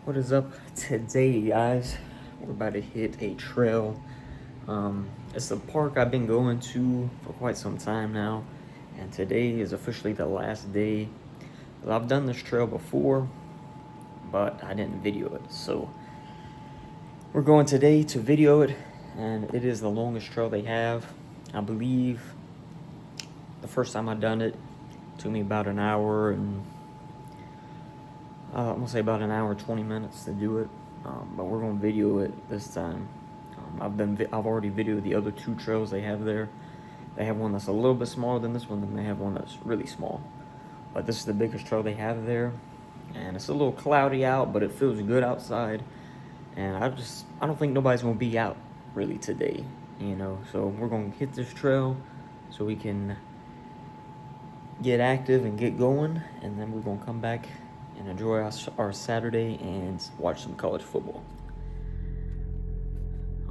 What is up today, guys? We're about to hit a trail. It's a park I've been going to for quite some time now, and today is officially the last day. Well, I've done this trail before, but I didn't video it, so we're going today to video it, and it is the longest trail they have. I believe the first time I done it took me about an hour and I'm gonna say about an hour 20 minutes to do it, but we're gonna video it this time. I've already videoed the other two trails they have there. They have one that's a little bit smaller than this one, then they have one that's really small. But this is the biggest trail they have there, and it's a little cloudy out, but it feels good outside. And I don't think nobody's gonna be out really today, So we're gonna hit this trail so we can get active and get going, and then we're gonna come back and enjoy our Saturday and watch some college football.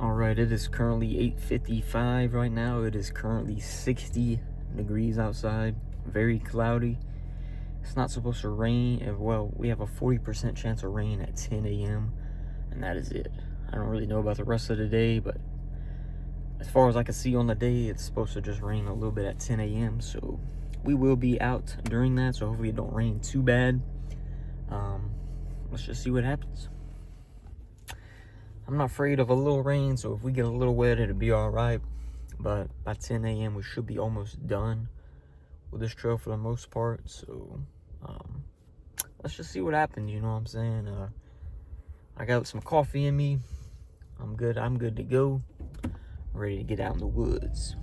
All right, it is currently 8:55 right now. It is currently 60 degrees outside, very cloudy. It's not supposed to rain. Well, we have a 40% chance of rain at 10 a.m. and that is it. I don't really know about the rest of the day, but as far as I can see on the day, it's supposed to just rain a little bit at 10 a.m. So we will be out during that, so hopefully it don't rain too bad. Let's just see what happens. I'm not afraid of a little rain, so if we get a little wet, it'll be all right. But by 10 a.m., we should be almost done with this trail for the most part. So let's just see what happens. You know what I'm saying? I got some coffee in me. I'm good to go. Ready to get out in the woods.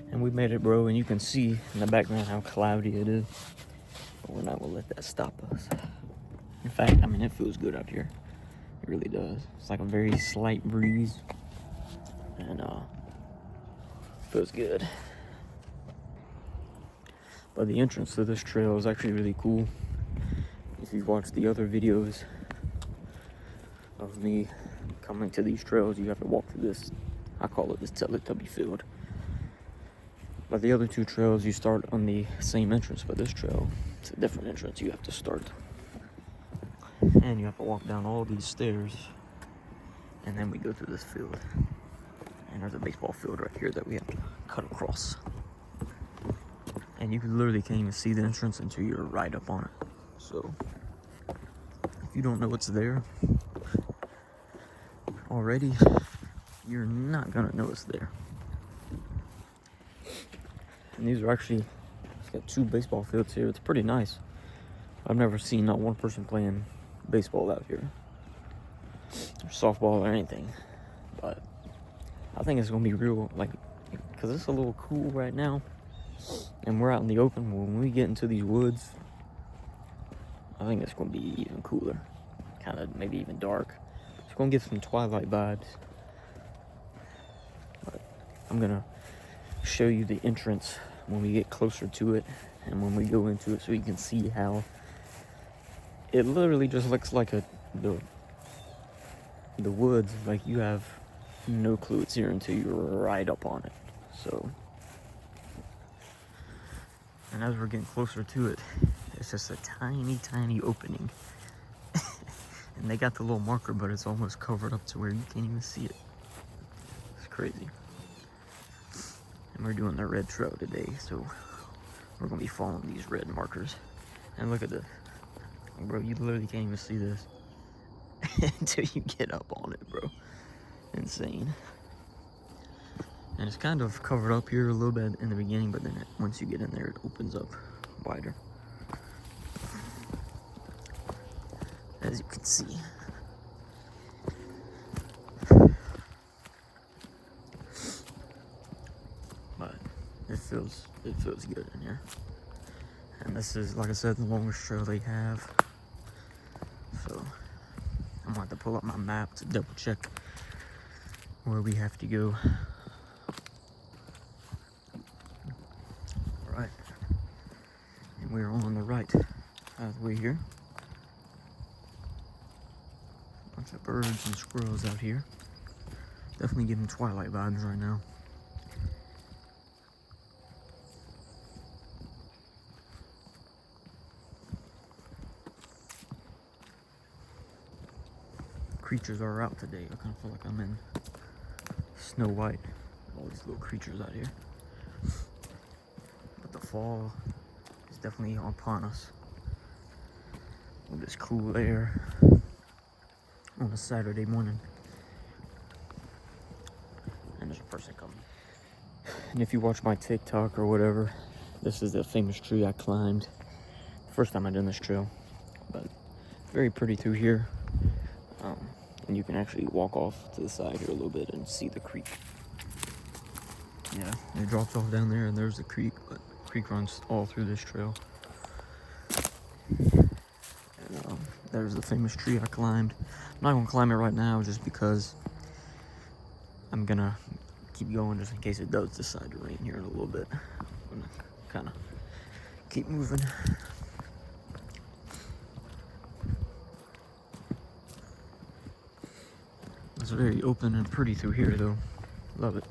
And we made it, bro. And you can see in the background how cloudy it is. But we're not gonna let that stop us. In fact, it feels good out here. It really does. It's like a very slight breeze, and feels good. But the entrance to this trail is actually really cool. If you've watched the other videos of me coming to these trails, you have to walk through this. I call it this Teletubby field. But the other two trails, you start on the same entrance, but this trail, it's a different entrance. You have to start, and you have to walk down all these stairs, and then we go through this field. And there's a baseball field right here that we have to cut across. And you literally can't even see the entrance until you're right up on it. So if you don't know what's there already, you're not gonna know it's there. And these are actually, it's got two baseball fields here. It's pretty nice. I've never seen not one person playing baseball out here, or softball or anything. But I think it's gonna be real, because it's a little cool right now, and we're out in the open. When we get into these woods, I think it's gonna be even cooler, kind of maybe even dark. It's gonna give some Twilight vibes. But I'm gonna show you the entrance when we get closer to it and when we go into it, so you can see how it literally just looks like the woods. Like, you have no clue it's here until you're right up on it. So, and as we're getting closer to it, it's just a tiny opening. And they got the little marker, but it's almost covered up to where you can't even see it. It's crazy. And we're doing the red trail today, so we're gonna be following these red markers. And look at this. Bro, you literally can't even see this until you get up on it, bro. Insane. And it's kind of covered up here a little bit in the beginning, but then once you get in there, it opens up wider, as you can see. But it feels good in here. And this is, like I said, the longest trail they have. So I'm gonna have to pull up my map to double check where we have to go. All right, and we're on the right pathway here. Bunch of birds and squirrels out here. Definitely giving Twilight vibes right now. creatures are out today. I kind of feel like I'm in Snow White. All these little creatures out here. But the fall is definitely upon us. With this cool air on a Saturday morning. And there's a person coming. And if you watch my TikTok or whatever, this is the famous tree I climbed. First time I done this trail, but very pretty through here. And you can actually walk off to the side here a little bit and see the creek. Yeah, it drops off down there and there's the creek, but the creek runs all through this trail. And there's the famous tree I climbed. I'm not gonna climb it right now just because I'm gonna keep going just in case it does decide to rain here in a little bit. I'm gonna kind of keep moving. It's very open and pretty through here though. Love it.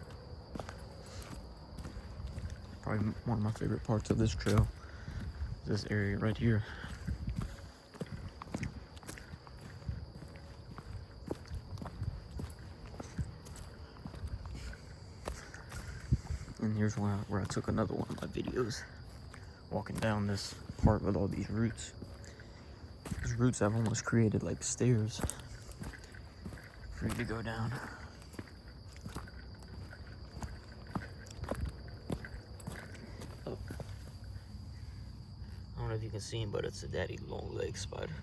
Probably one of my favorite parts of this trail. This area right here. And here's where I took another one of my videos. Walking down this part with all these roots. These roots have almost created like stairs for you to go down. Oh. I don't know if you can see him, but it's a daddy long leg spider.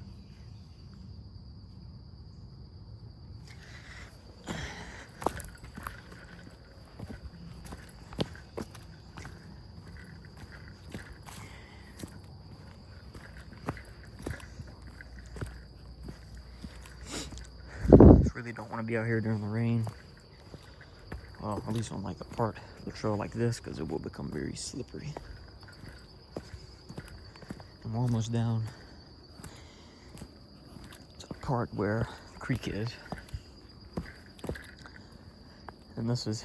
Really don't want to be out here during the rain. Well, at least on like a part of the trail like this, because it will become very slippery. I'm almost down to the part where the creek is. And this is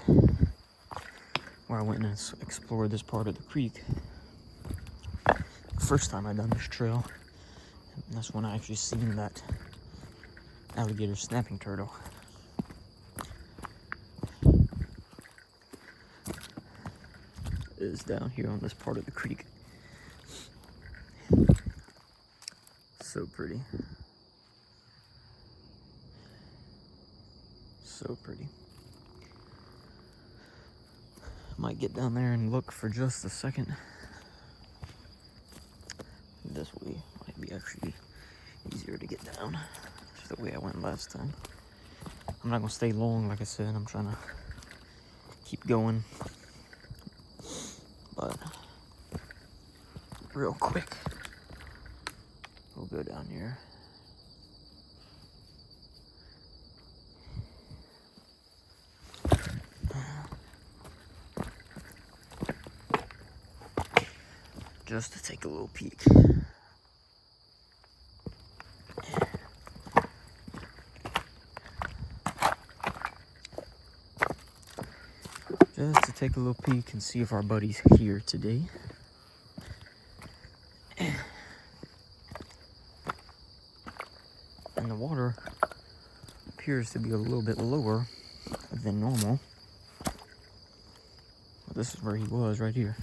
where I went and explored this part of the creek. First time I done this trail. And that's when I actually seen that alligator snapping turtle. It is down here on this part of the creek. So pretty. So pretty. Might get down there and look for just a second. This way might be actually easier to get down. Just the way I went last time. I'm not gonna stay long, like I said. I'm trying to keep going. But real quick, we'll go down here. Just to take a little peek. Just to take a little peek and see if our buddy's here today. And the water appears to be a little bit lower than normal. Well, this is where he was, right here.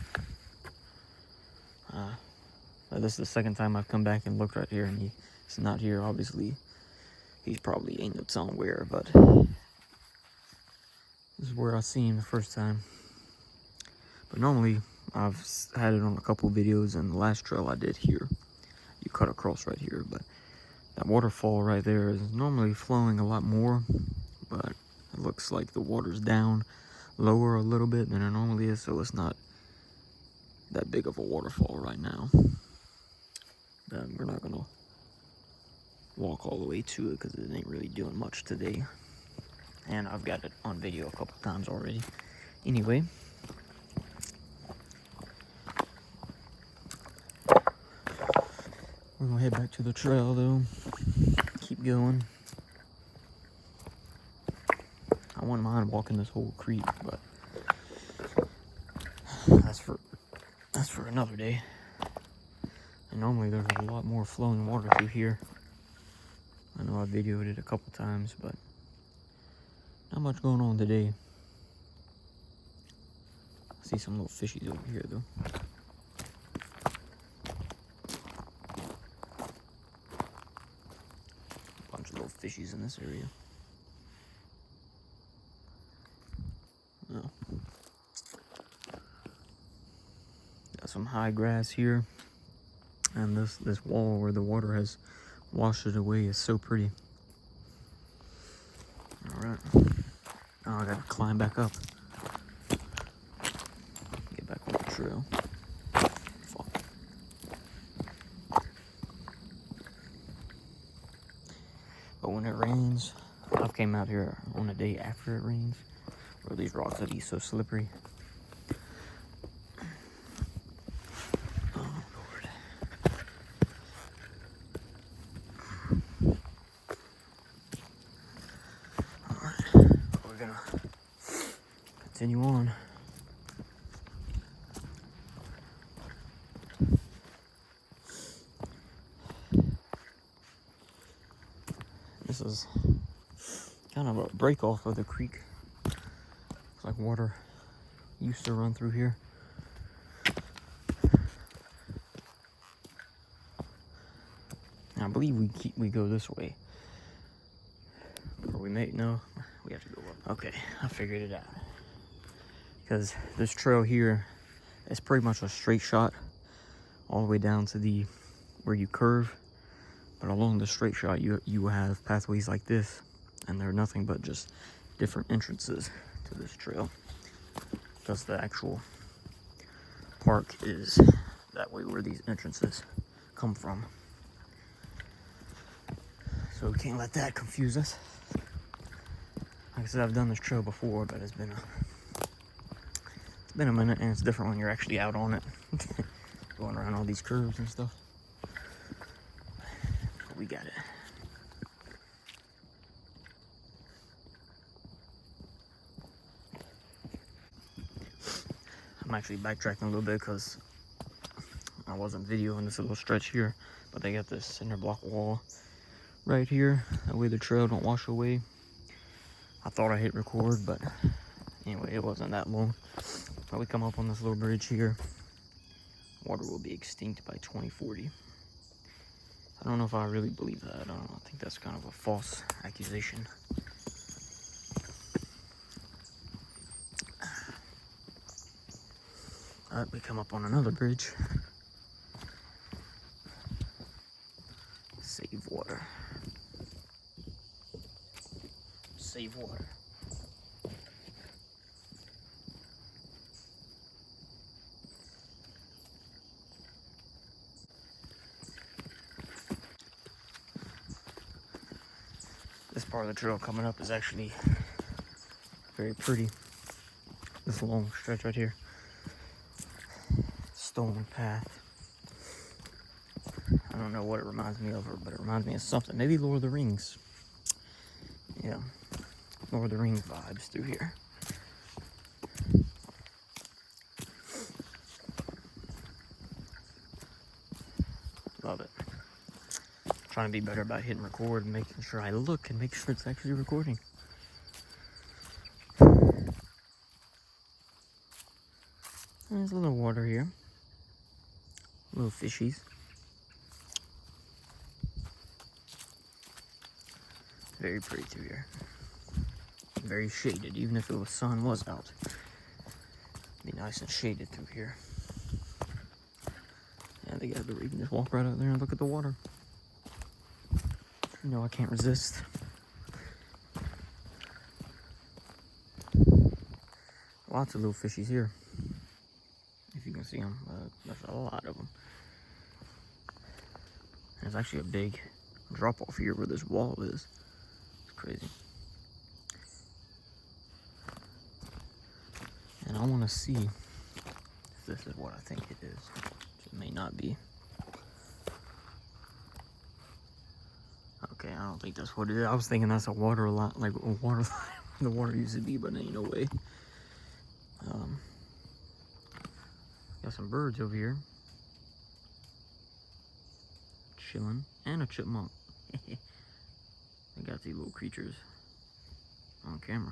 This is the second time I've come back and looked right here, and he's not here. Obviously, he's probably aimed up somewhere, but this is where I seen him the first time. But normally, I've had it on a couple videos, and the last trail I did here, you cut across right here, but that waterfall right there is normally flowing a lot more, but it looks like the water's down lower a little bit than it normally is, so it's not that big of a waterfall right now. Then we're not gonna walk all the way to it because it ain't really doing much today. And I've got it on video a couple times already. Anyway, we're gonna head back to the trail though. Keep going. I wouldn't mind walking this whole creek, but that's for another day. And normally there's a lot more flowing water through here. I know I videoed it a couple times, but not much going on today. I see some little fishies over here though. A bunch of little fishies in this area. Oh. Got some high grass here. And this wall where the water has washed it away is so pretty. Alright. Oh, I gotta climb back up. Get back on the trail. Fuck. But when it rains, I've came out here on a day after it rains, where these rocks would be so slippery. Oh Lord. Alright, we're gonna continue on. This is kind of a break off of the creek. It's like water used to run through here. I believe we go this way. Or we may, no, we have to go up. Okay, I figured it out. Because this trail here is pretty much a straight shot all the way down to where you curve. But along the straight shot, you have pathways like this, and they're nothing but just different entrances to this trail. Because the actual park is that way where these entrances come from. So we can't let that confuse us. Like I said, I've done this trail before, but it's been a minute, and it's different when you're actually out on it, going around all these curves and stuff. But we got it. I'm actually backtracking a little bit because I wasn't videoing this little stretch here, but they got this cinder block wall right here. That way the trail don't wash away. I thought I hit record, but anyway, it wasn't that long. But we come up on this little bridge here. Water will be extinct by 2040. I don't know if I really believe that. I don't know. I think that's kind of a false accusation. Alright, we come up on another bridge. Save water. Save water. This part of the trail coming up is actually very pretty. This long stretch right here. Stone path. I don't know what it reminds me of, but it reminds me of something. Maybe Lord of the Rings. Yeah. Lord of the Rings vibes through here. Love it. Trying to be better about hitting record and making sure I look and make sure it's actually recording. There's a little water here. Little fishies. Very pretty through here. Very shaded, even if the sun was out. Be nice and shaded through here. Yeah, they got the you can just walk right out there and look at the water. You know, I can't resist. Lots of little fishies here. If you can see them, there's a lot of them. There's actually a big drop off here where this wall is. It's crazy. And I want to see if this is what I think it is. It may not be. Okay, I don't think that's what it is. I was thinking that's a water line, like a water line where the water used to be, but ain't no way. Got some birds over here. Chilling. And a chipmunk. got these little creatures on camera.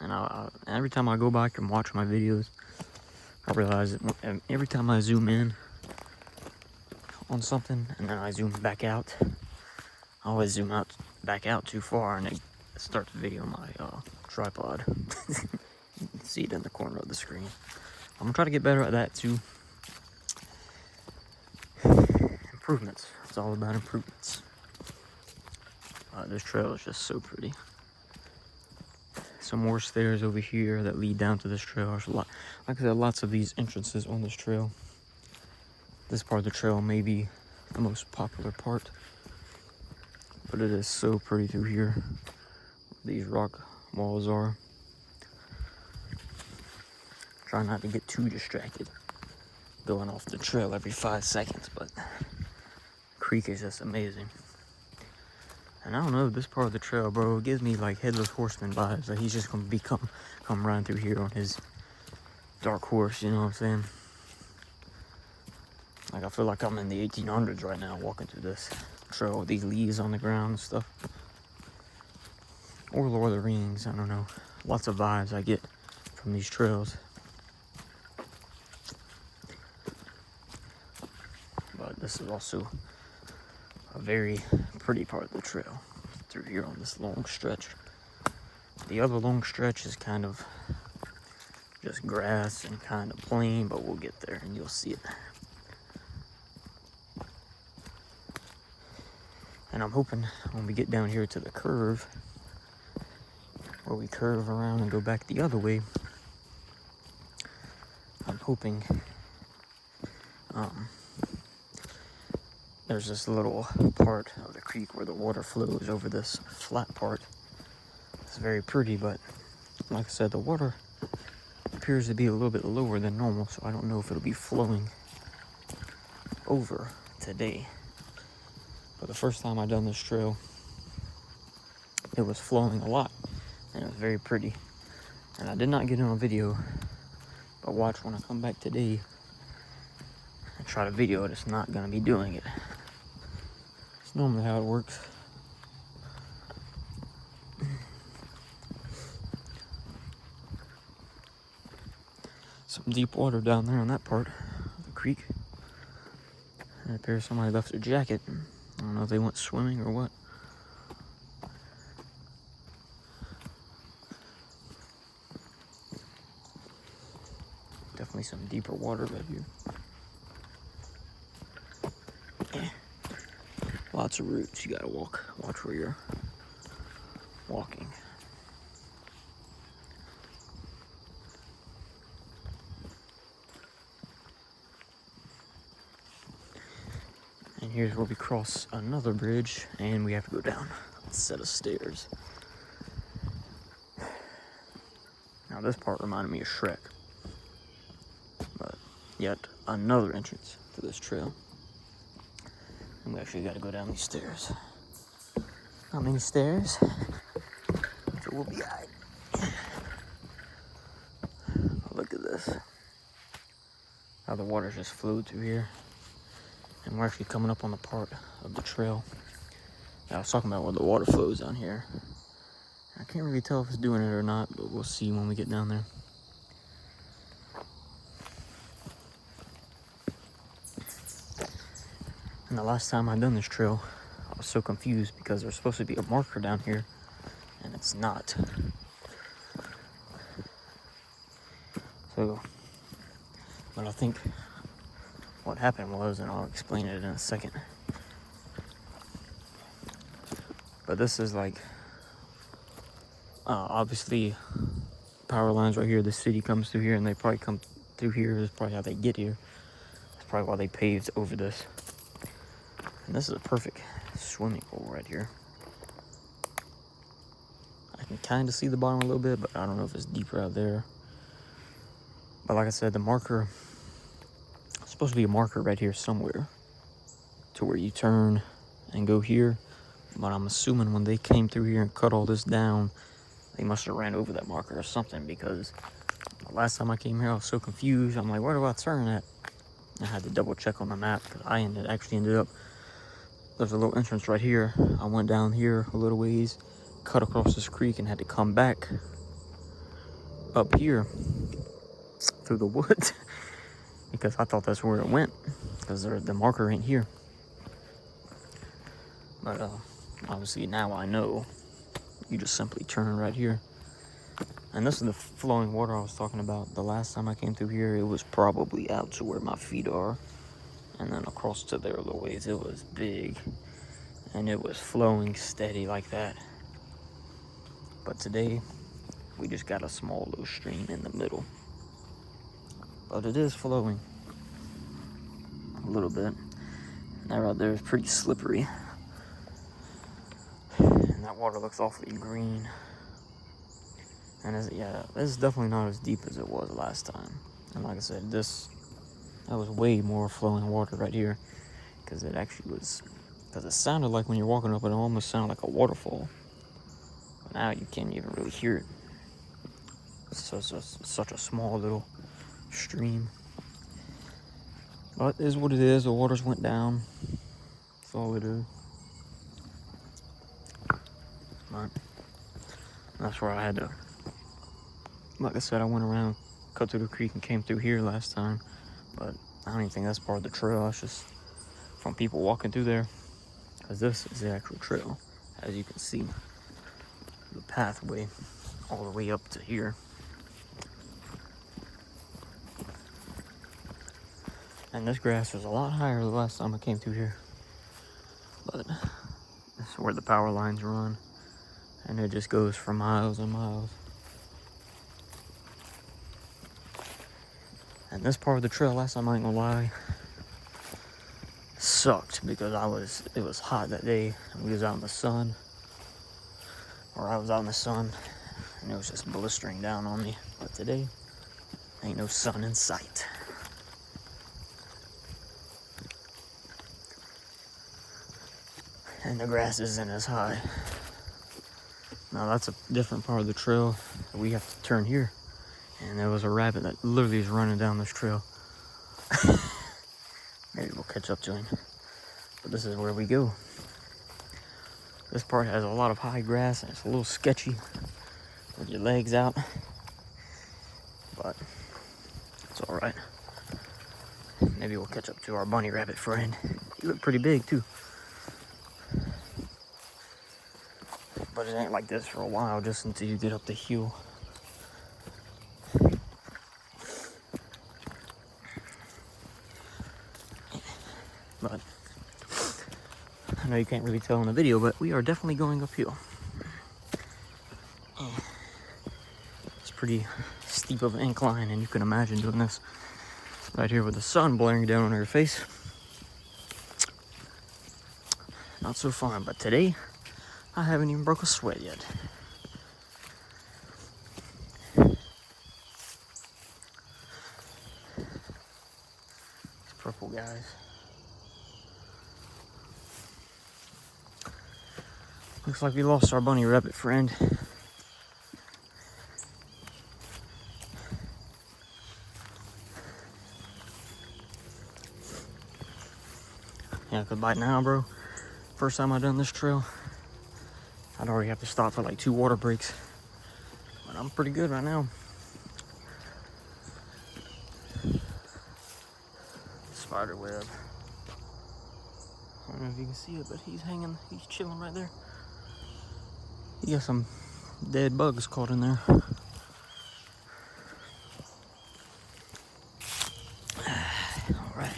And every time I go back and watch my videos, I realize that every time I zoom in on something and then I zoom back out, I always zoom out back out too far and it starts the video on my tripod. You can see it in the corner of the screen. I'm gonna try to get better at that too. Improvements. It's all about improvements. This trail is just so pretty. Some more stairs over here that lead down to this trail. There's like I said, lots of these entrances on this trail. This part of the trail may be the most popular part, but it is so pretty through here. These rock walls are. Try not to get too distracted going off the trail every 5 seconds, but the creek is just amazing. And I don't know, this part of the trail, bro, it gives me like Headless Horseman vibes. Like he's just gonna come riding through here on his dark horse, you know what I'm saying? Like I feel like I'm in the 1800s right now walking through this trail with these leaves on the ground and stuff. Or Lord of the Rings, I don't know. Lots of vibes I get from these trails. But this is also a very pretty part of the trail through here on this long stretch. The other long stretch is kind of just grass and kind of plain, but we'll get there and you'll see it. And I'm hoping when we get down here to the curve, where we curve around and go back the other way, I'm hoping there's this little part of the creek where the water flows over this flat part. It's very pretty, but like I said, the water appears to be a little bit lower than normal, so I don't know if it'll be flowing over today. But the first time I done this trail, it was flowing a lot, and it was very pretty. And I did not get it on video, but watch when I come back today and try to video it, it's not gonna be doing it. It's normally how it works. Some deep water down there on that part of the creek. It appears somebody left their jacket. I don't know if they went swimming or what. Definitely some deeper water right here. Lots of roots. You gotta watch where you're walking. And here's where we cross another bridge and we have to go down a set of stairs. Now this part reminded me of Shrek. But yet another entrance to this trail. And we actually got to go down these stairs. Not many stairs, so we'll be alright. Look at this. How the water just flowed through here. And we're actually coming up on the part of the trail that I was talking about where the water flows down here. I can't really tell if it's doing it or not, but we'll see when we get down there. And the last time I done this trail, I was so confused because there's supposed to be a marker down here, and it's not. So, but I think what happened was, and I'll explain it in a second. But this is like, obviously, power lines right here. The city comes through here, and they probably come through here. That's probably how they get here. That's probably why they paved over this. And this is a perfect swimming pool right here. I can kind of see the bottom a little bit, but I don't know if it's deeper out there. But like I said, the marker, it's supposed to be a marker right here somewhere to where you turn and go here. But I'm assuming when they came through here and cut all this down, they must have ran over that marker or something, because the last time I came here, I was so confused. I'm like, where do I turn at? I had to double check on the map because I actually ended up there's a little entrance right here. I went down here a little ways, cut across this creek, and had to come back up here through the woods because I thought that's where it went because the marker ain't here. But obviously now I know. You just simply turn right here. And this is the flowing water I was talking about. The last time I came through here, it was probably out to where my feet are. And then across to there a little ways, it was big. And it was flowing steady like that. But today, we just got a small little stream in the middle. But it is flowing. A little bit. And that right there is pretty slippery. And that water looks awfully green. And yeah, it's definitely not as deep as it was last time. And like I said, that was way more flowing water right here. Because it actually was, because it sounded like when you're walking up, it almost sounded like a waterfall. But now you can't even really hear it. So it's such a small little stream. But it is what it is. The waters went down. That's all it is. But that's where I had to, like I said, I went around, cut through the creek and came through here last time. But I don't even think that's part of the trail. That's just from people walking through there. Because this is the actual trail. As you can see, the pathway all the way up to here. And this grass was a lot higher the last time I came through here. But this is where the power lines run. And it just goes for miles and miles. And this part of the trail, last time, I ain't gonna lie, sucked because it was hot that day. And we was out in the sun. Or I was out in the sun. And it was just blistering down on me. But today, ain't no sun in sight. And the grass isn't as high. Now that's a different part of the trail. We have to turn here. And there was a rabbit that literally is running down this trail. Maybe we'll catch up to him. But this is where we go. This part has a lot of high grass and it's a little sketchy with your legs out. But it's all right. Maybe we'll catch up to our bunny rabbit friend. He looked pretty big too. But it ain't like this for a while, just until you get up the hill. But I know you can't really tell in the video, but we are definitely going uphill. It's pretty steep of an incline, and you can imagine doing this right here with the sun blaring down on your face. Not so fun, but today I haven't even broke a sweat yet. These purple guys. Looks like we lost our bunny rabbit friend. Yeah, cause by now, bro, first time I've done this trail, I'd already have to stop for like 2 water breaks. But I'm pretty good right now. Spider web. I don't know if you can see it, but he's chilling right there. He got some dead bugs caught in there. All right.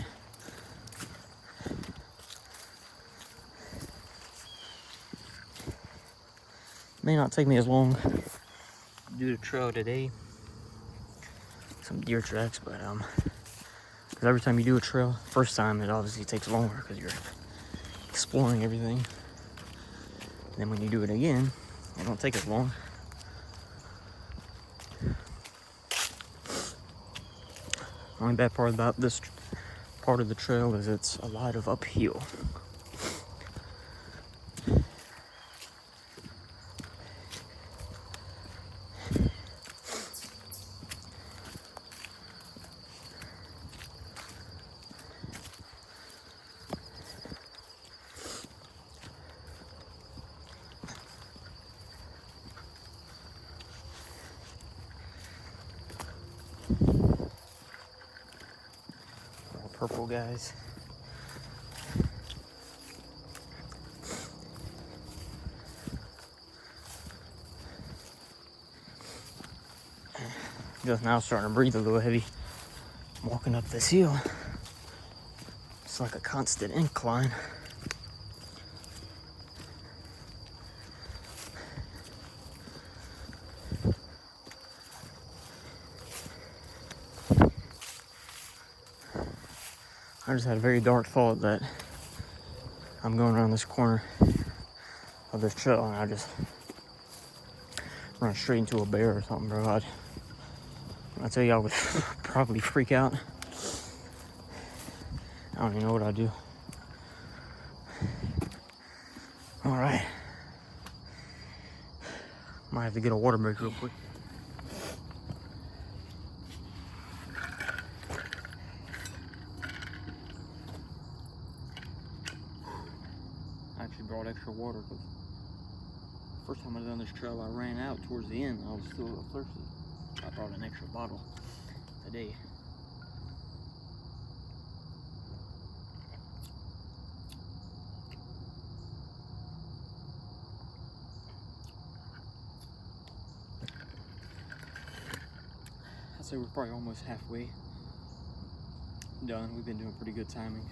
May not take me as long to do the trail today. Some deer tracks, but because every time you do a trail, first time it obviously takes longer because you're exploring everything. And then when you do it again, it don't take as long. Only bad part about this part of the trail is it's a lot of uphill. purple guys. Just now starting to breathe a little heavy. I'm walking up this hill. It's like a constant incline. I just had a very dark thought that I'm going around this corner of this trail and I just run straight into a bear or something, bro. I tell you, I would probably freak out. I don't even know what I'd do. All right. Might have to get a water break real quick. I actually brought extra water because first time I done this trail, I ran out towards the end. I was still a little thirsty. I brought an extra bottle today. I'd say we're probably almost halfway done. We've been doing pretty good timing.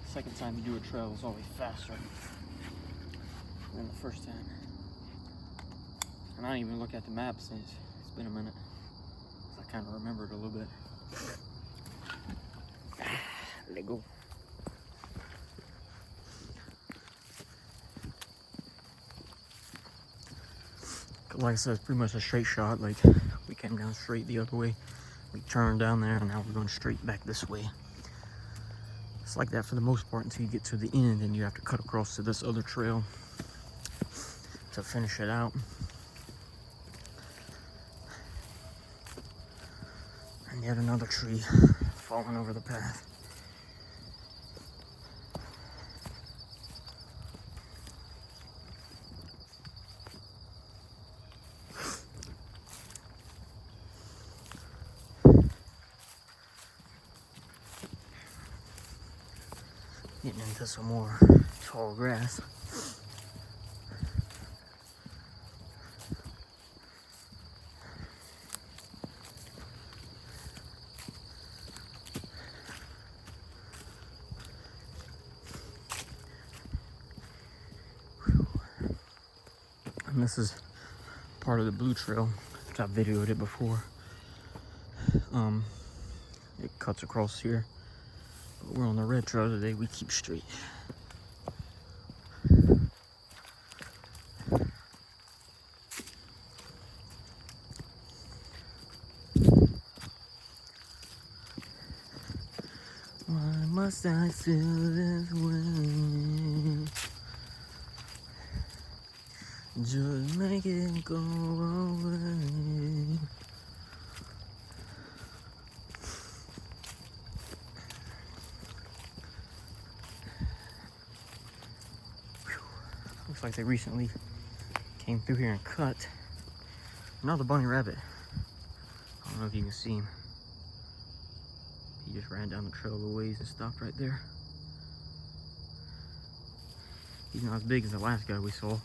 Second time you do a trail is always faster than the first time. And I didn't even look at the map since it's been a minute. I kind of remembered a little bit. Let go. Like I said, it's pretty much a straight shot. Like, we came down straight the other way. We turned down there and now we're going straight back this way. It's like that for the most part until you get to the end and you have to cut across to this other trail to finish it out. And yet another tree falling over the path. Getting into some more tall grass. And this is part of the Blue Trail, which I've videoed it before. It cuts across here. But we're on the red trail today, we keep straight. Why must I feel this way? Just make it go away. Looks like they recently came through here and cut another bunny rabbit. I don't know if you can see him. He just ran down the trail a little ways and stopped right there. He's not as big as the last guy we saw.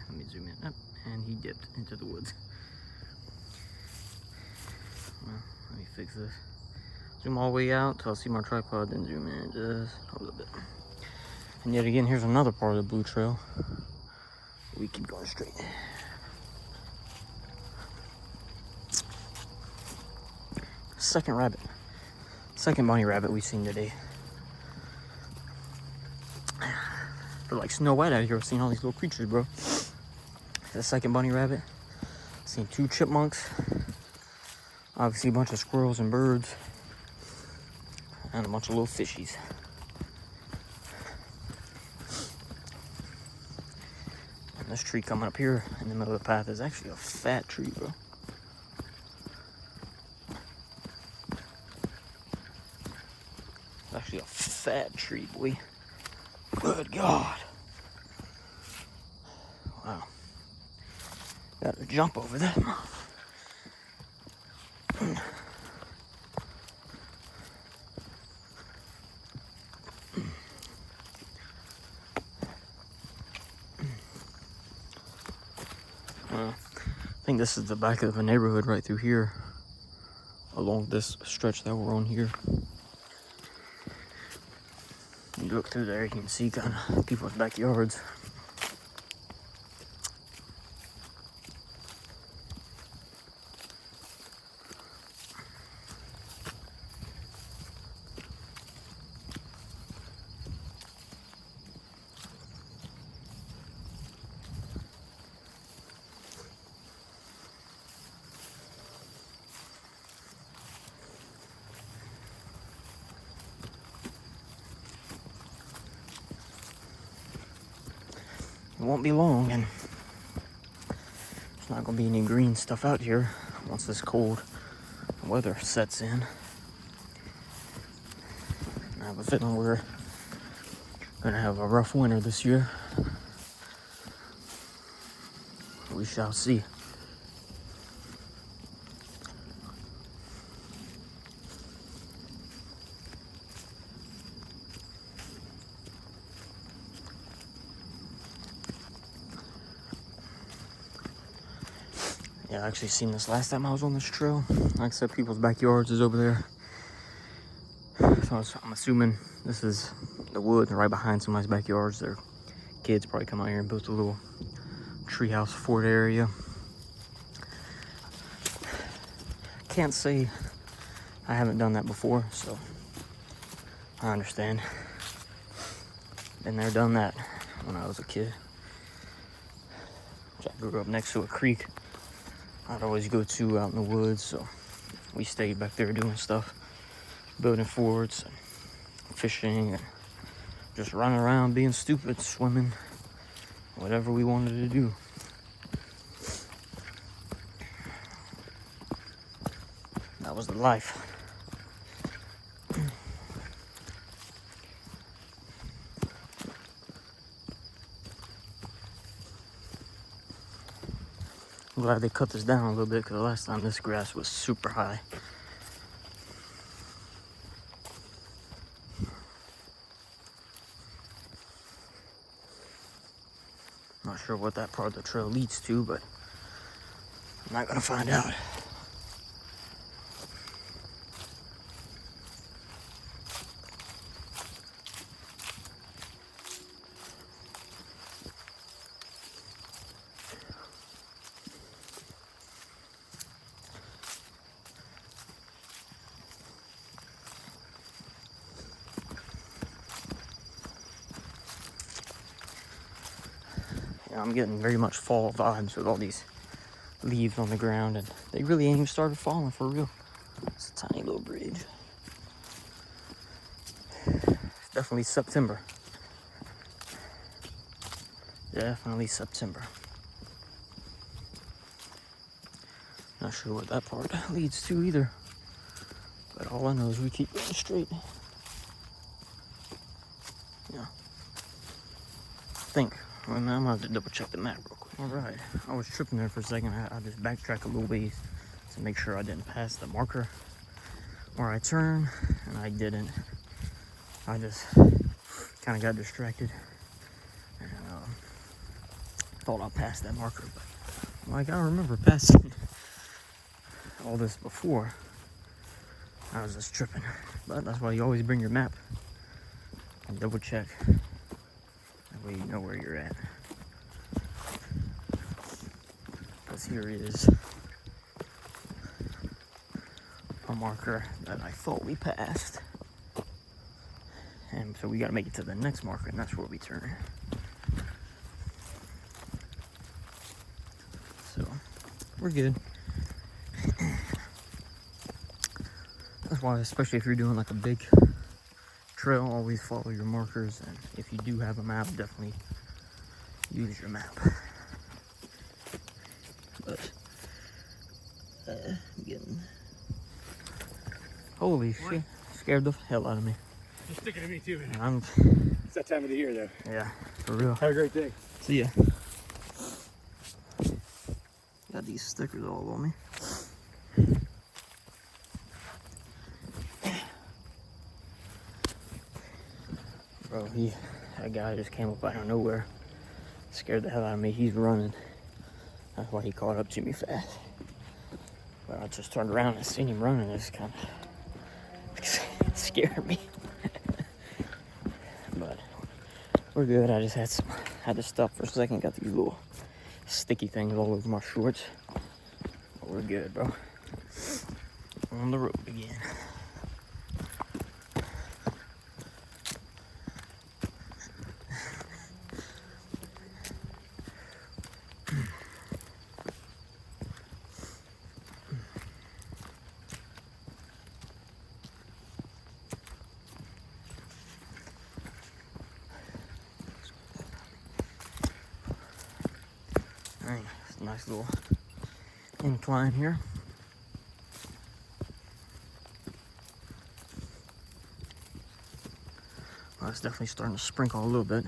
Let me zoom in up, and he dipped into the woods. Well, let me fix this. Zoom all the way out till I see my tripod, then zoom in just a little bit. And yet again, here's another part of the Blue Trail. We keep going straight. Second rabbit. Second bunny rabbit we've seen today. They're like Snow White out here. I've seen all these little creatures, bro. The second bunny rabbit. I've seen 2 chipmunks. Obviously a bunch of squirrels and birds. And a bunch of little fishies. And this tree coming up here in the middle of the path is actually a fat tree, bro. It's actually a fat tree, boy. Good God. Wow. Gotta jump over that. I think this is the back of a neighborhood right through here, along this stretch that we're on here. You look through there, you can see kind of people's backyards. It won't be long, and there's not gonna be any green stuff out here once this cold weather sets in. I have a feeling we're gonna have a rough winter this year. We shall see. Yeah, I actually seen this last time I was on this trail. Like I said, people's backyards is over there. So I'm assuming this is the woods right behind somebody's backyards. Their kids probably come out here and built a little treehouse fort area. Can't say I haven't done that before, so I understand. Been there, done that when I was a kid. I grew up next to a creek I'd always go to out in the woods, so we stayed back there doing stuff, building forts, and fishing, and just running around being stupid, swimming, whatever we wanted to do. That was the life. I'm glad they cut this down a little bit, because the last time this grass was super high. Not sure what that part of the trail leads to, but I'm not gonna find out. Yeah, I'm getting very much fall vibes with all these leaves on the ground, and they really ain't even started falling for real. It's a tiny little bridge. It's definitely September. Definitely September. Not sure what that part leads to either, but all I know is we keep going straight. Yeah. I think. Well, I'm gonna have to double check the map real quick. All right, I was tripping there for a second. I just backtracked a little ways to make sure I didn't pass the marker where I turned, and I didn't. I just kind of got distracted and thought I passed that marker, but like I remember passing all this before. I was just tripping, but that's why you always bring your map and double check. That way you know where you're at. Because here is a marker that I thought we passed. And so we gotta make it to the next marker, and that's where we turn. So, we're good. That's why, especially if you're doing like a big trail, always follow your markers, and if you do have a map, definitely use your map. But getting holy shit, scared the hell out of me. You're sticking to me too, man. I'm It's that time of the year though. yeah, for real. Have a great day. See ya. these stickers all on me. Bro, that guy just came up out of nowhere. Scared the hell out of me. He's running. That's why he caught up to me fast. But I just turned around and seen him running. It's kind of scared me. But we're good. I just had to stop for a second. Got these little sticky things all over my shorts. But we're good, bro. On the road again. It's a nice little incline here. Well, it's definitely starting to sprinkle a little bit.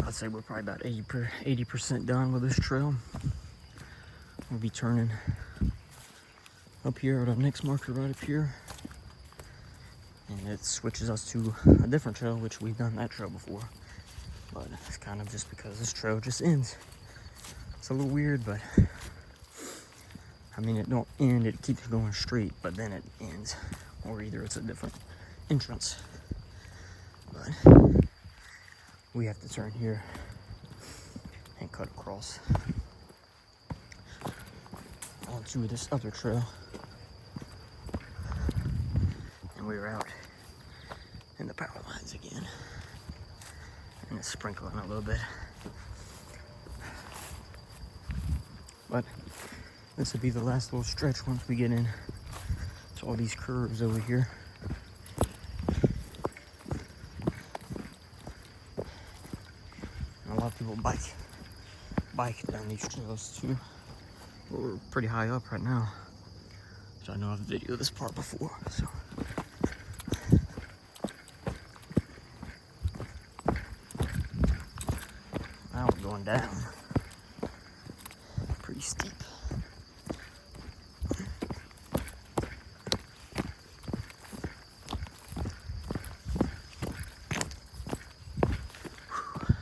I'd say we're probably about 80% done with this trail. We'll be turning up here at our next marker right up here. And it switches us to a different trail, which we've done that trail before. But it's kind of just because this trail just ends. It's a little weird, but I mean, it don't end, it keeps going straight, but then it ends. Or either it's a different entrance. But we have to turn here and cut across onto this other trail. And we're out in the power lines again. And it's sprinkling a little bit. But this will be the last little stretch once we get in to all these curves over here. And a lot of people bike down these trails too. But we're pretty high up right now. So I know I've videoed this part before, so. Now we're going down. Pretty steep.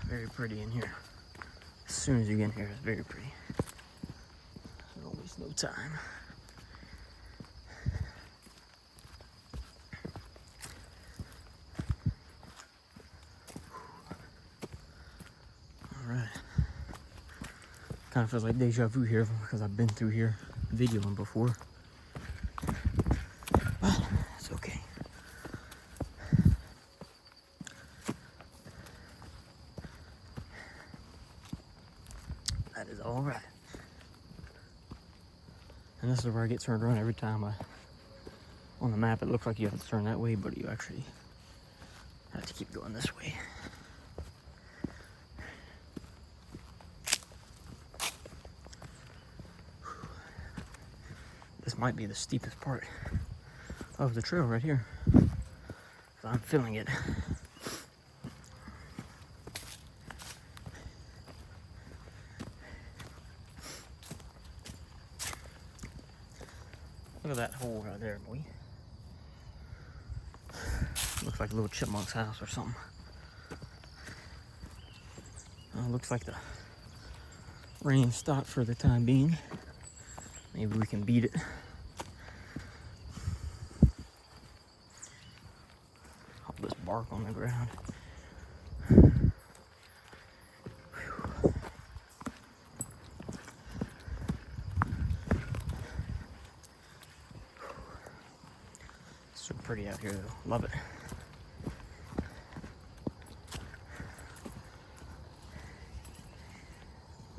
Very pretty in here. As soon as you get in here, it's very pretty. Don't waste no time. Alright. Kind of feels like deja vu here because I've been through here videoing before. But it's okay. That is alright. And this is where I get turned around every time. On the map it looks like you have to turn that way, but you actually have to keep going this way. This might be the steepest part of the trail right here. So I'm feeling it. Look at that hole right there, boy. Looks like a little chipmunk's house or something. Looks like the rain stopped for the time being. Maybe we can beat it. All this bark on the ground. Whew. So pretty out here though. Love it.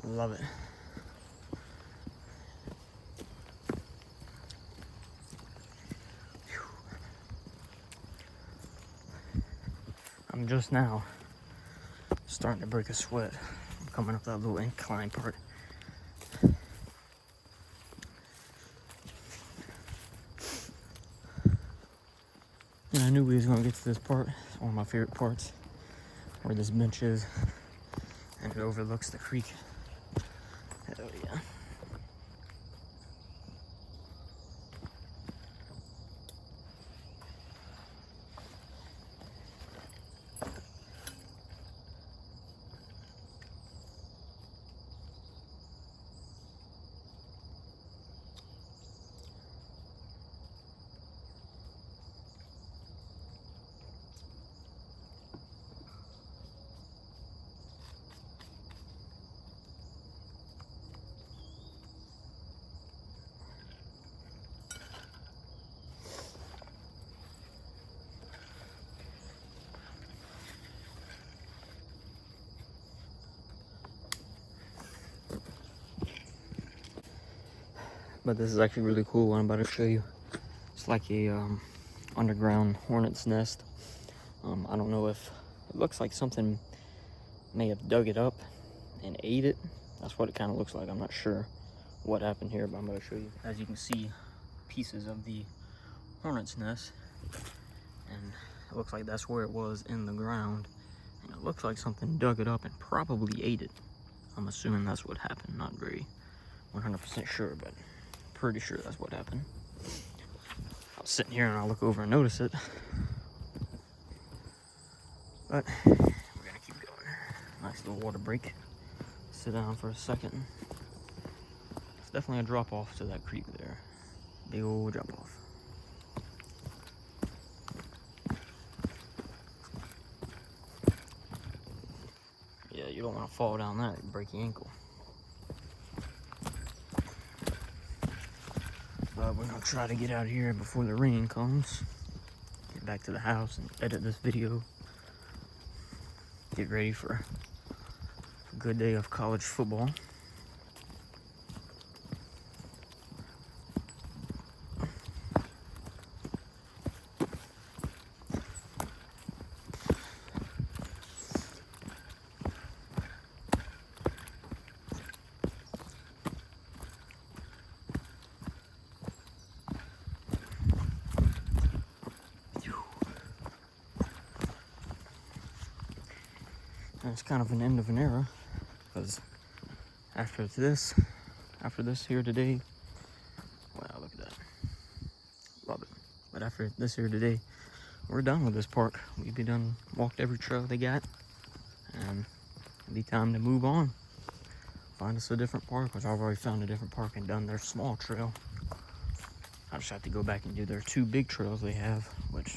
Love it. I'm just now starting to break a sweat. I'm coming up that little incline part. And I knew we was gonna get to this part. It's one of my favorite parts, where this bench is and it overlooks the creek But this is actually really cool. What I'm about to show you. It's like a underground hornet's nest. I don't know if it looks like something may have dug it up and ate it. That's what it kind of looks like. I'm not sure what happened here, but I'm going to show you. As you can see, pieces of the hornet's nest, and it looks like that's where it was in the ground, and it looks like something dug it up and probably ate it. I'm assuming that's what happened. Not very 100% sure, but pretty sure that's what happened. I was sitting here and I look over and notice it, but we're gonna keep going. Nice little water break. Sit down for a second. It's definitely a drop off to that creek there. Big old drop off. Yeah, you don't want to fall down that, break your ankle. But we're gonna try to get out of here before the rain comes. Get back to the house and edit this video. Get ready for a good day of college football. And it's kind of an end of an era, because after this here today, wow, look at that, love it. But after this here today, we're done with this park. We've been done, walked every trail they got, and it'll be time to move on. Find us a different park, which I've already found a different park and done their small trail. I just have to go back and do their 2 big trails they have, which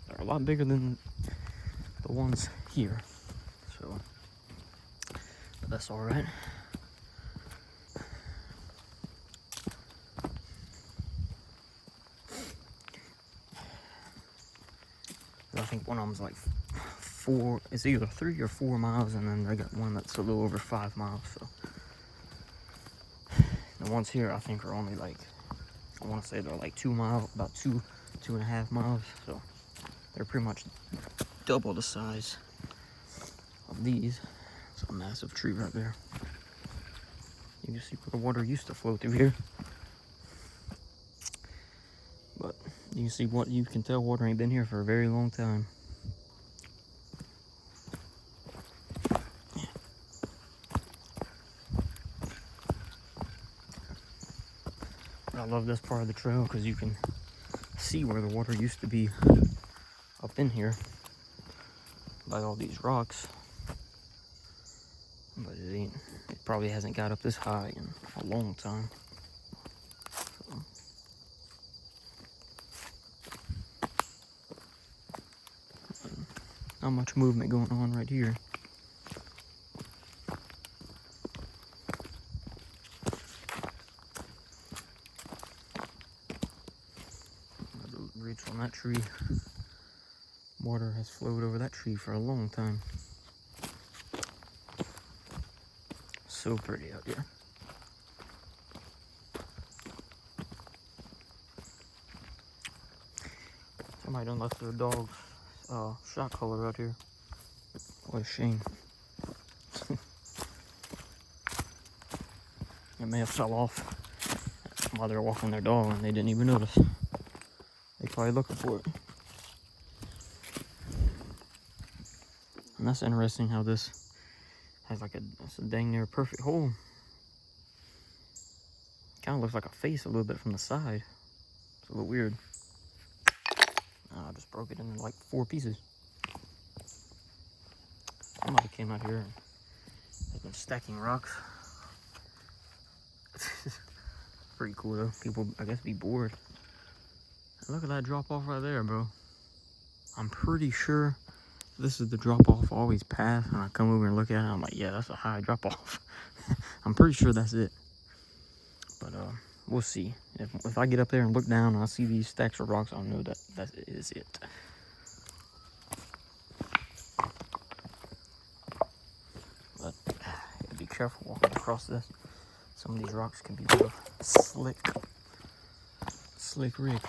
are a lot bigger than the ones here. So, but that's all right. I think one of them's like 4, it's either 3 or 4 miles, and then I got one that's a little over 5 miles. So the ones here I think are only like, I want to say they're like 2 miles, about 2.5 miles. So they're pretty much double the size of these. It's a massive tree right there. You can see where the water used to flow through here. But you can see what you can tell, water ain't been here for a very long time. I love this part of the trail because you can see where the water used to be up in here by all these rocks. But it probably hasn't got up this high in a long time. So. Not much movement going on right here. The roots on that tree. Water has flowed over that tree for a long time. So pretty out here. Somebody done left their dog's shot collar out here. What a shame. It may have fell off while they were walking their dog and they didn't even notice. They probably looking for it. And that's interesting how this has like it's a dang near perfect hole. Kind of looks like a face a little bit from the side. It's a little weird. I just broke it into like 4 pieces. Somebody came out here and has been stacking rocks. Pretty cool though. People, I guess, be bored. And look at that drop off right there, bro. I'm pretty sure this is the drop off I always pass, and I come over and look at it, and I'm like, yeah, that's a high drop off. I'm pretty sure that's it. But we'll see. If I get up there and look down and I see these stacks of rocks, I'll know that is it. But be careful walking across this. Some of these rocks can be real slick Rick.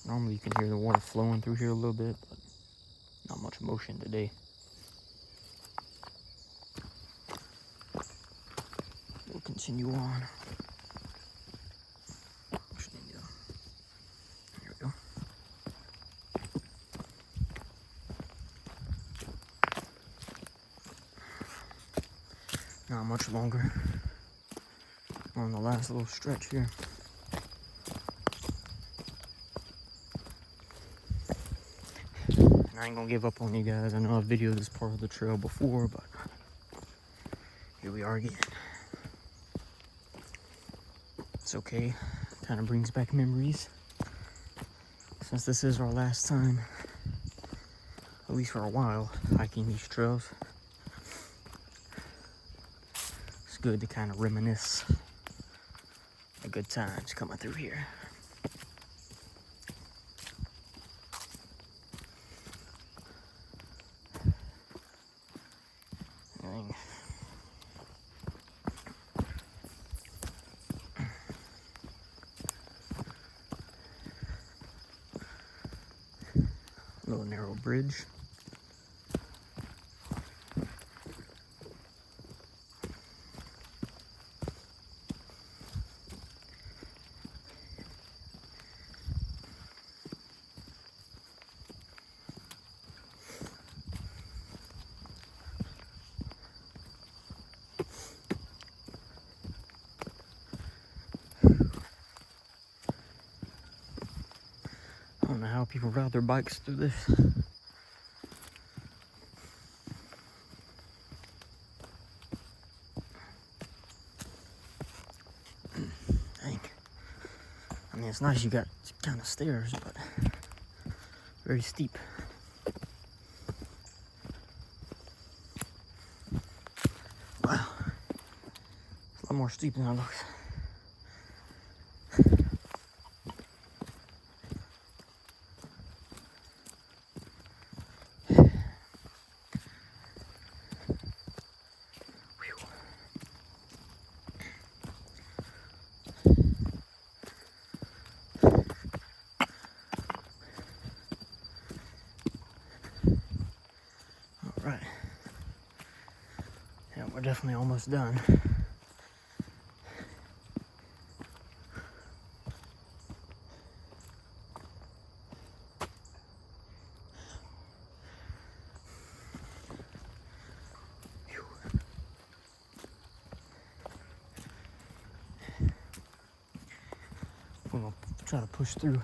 Normally you can hear the water flowing through here a little bit, but not much motion today. We'll continue on. There we go. Not much longer. We're on the last little stretch here. And I ain't gonna give up on you guys. I know I've videoed this part of the trail before, but here we are again. It's okay. Kind of brings back memories. Since this is our last time, at least for a while, hiking these trails, it's good to kind of reminisce the good times coming through here. Little narrow bridge. I don't know how people ride their bikes through this. Dang. I mean, it's nice you got kind of stairs, but very steep. Wow. It's a lot more steep than it looks. Right. Yeah, we're definitely almost done. Whew. We're gonna try to push through.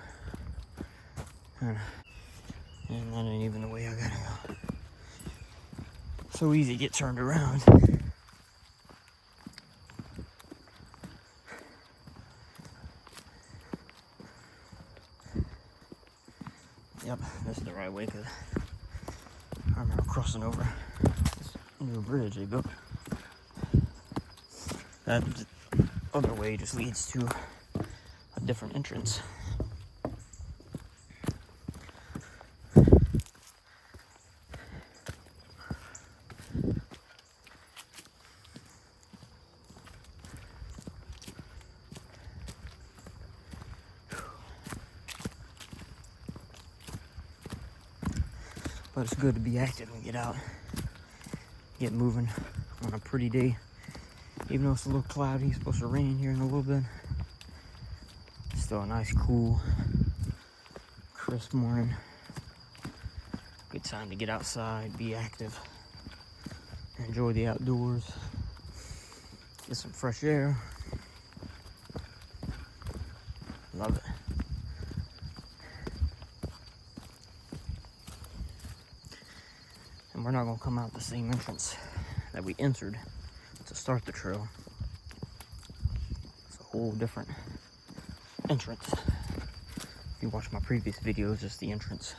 And that ain't even the way I gotta go. So easy to get turned around. Yep, this is the right way because I remember crossing over this new bridge. There you go. That other way just leads to a different entrance. But it's good to be active and get out, get moving on a pretty day. Even though it's a little cloudy, it's supposed to rain here in a little bit. It's still a nice, cool, crisp morning. Good time to get outside, be active, enjoy the outdoors, get some fresh air. Love it. And we're not gonna come out the same entrance that we entered to start the trail. It's a whole different entrance. If you watch my previous videos, it's the entrance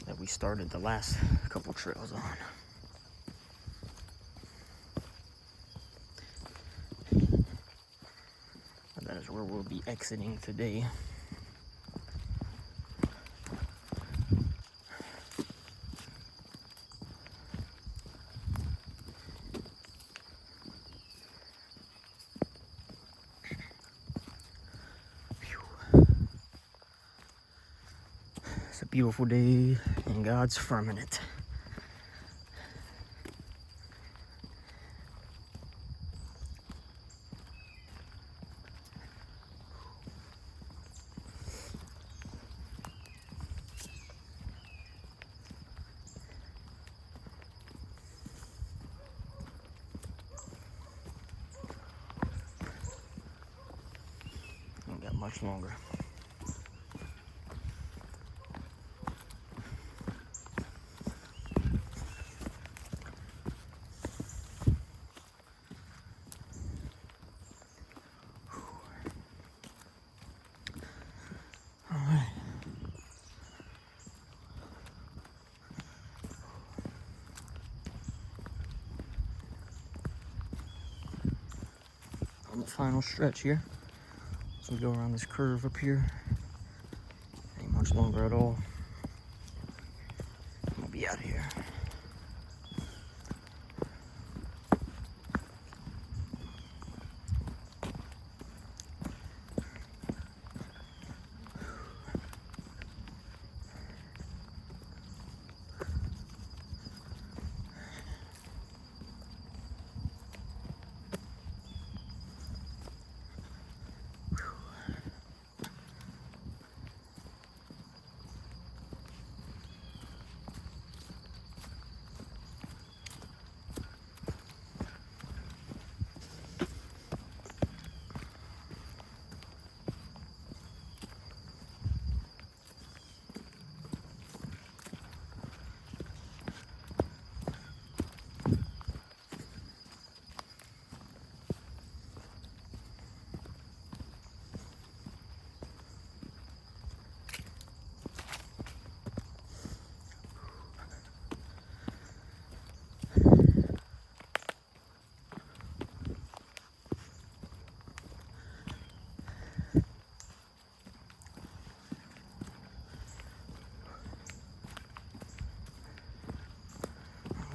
that we started the last couple trails on. But that is where we'll be exiting today. beautiful day in God's firmament. Ain't got much longer. All right. On the final stretch here. So we go around this curve up here. Ain't much longer at all. I'm gonna be out of here.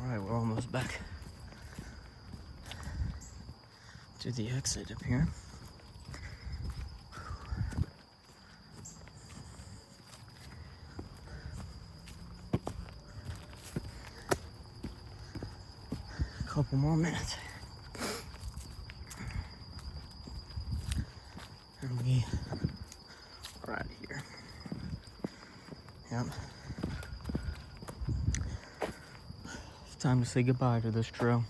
Alright, we're almost back to the exit up here. A couple more minutes. And we are out of here. Yep. Time to say goodbye to this trail.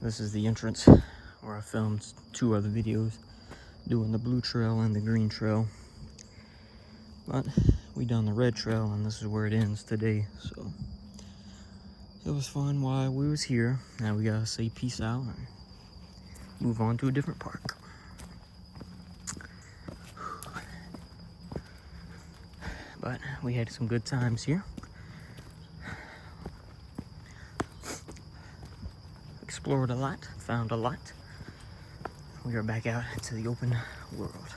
This is the entrance where I filmed 2 other videos doing the blue trail and the green trail, but we done the red trail and this is where it ends today. So it was fun while we was here. Now we gotta say peace out and move on to a different park. But we had some good times here. Explored a lot, found a lot. We are back out into the open world.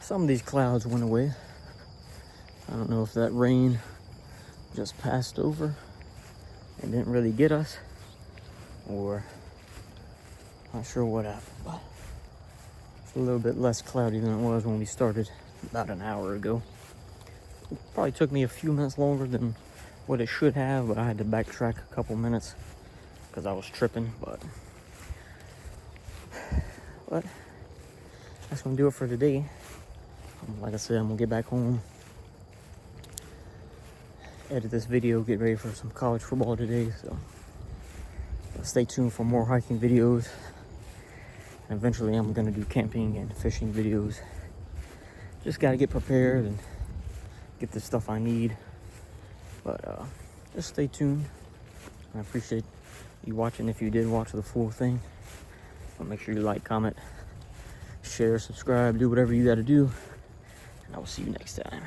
Some of these clouds went away. I don't know if that rain just passed over and didn't really get us, or not sure what happened, but it's a little bit less cloudy than it was when we started about an hour ago. It probably took me a few minutes longer than what it should have, but I had to backtrack a couple minutes because I was tripping. But that's gonna do it for today. Like I said, I'm gonna get back home, edit this video, get ready for some college football today. So stay tuned for more hiking videos, and eventually I'm gonna do camping and fishing videos. Just gotta get prepared and get the stuff I need. But just stay tuned. I appreciate you watching if you did watch the full thing. So make sure you like, comment, share, subscribe, do whatever you got to do. And I will see you next time.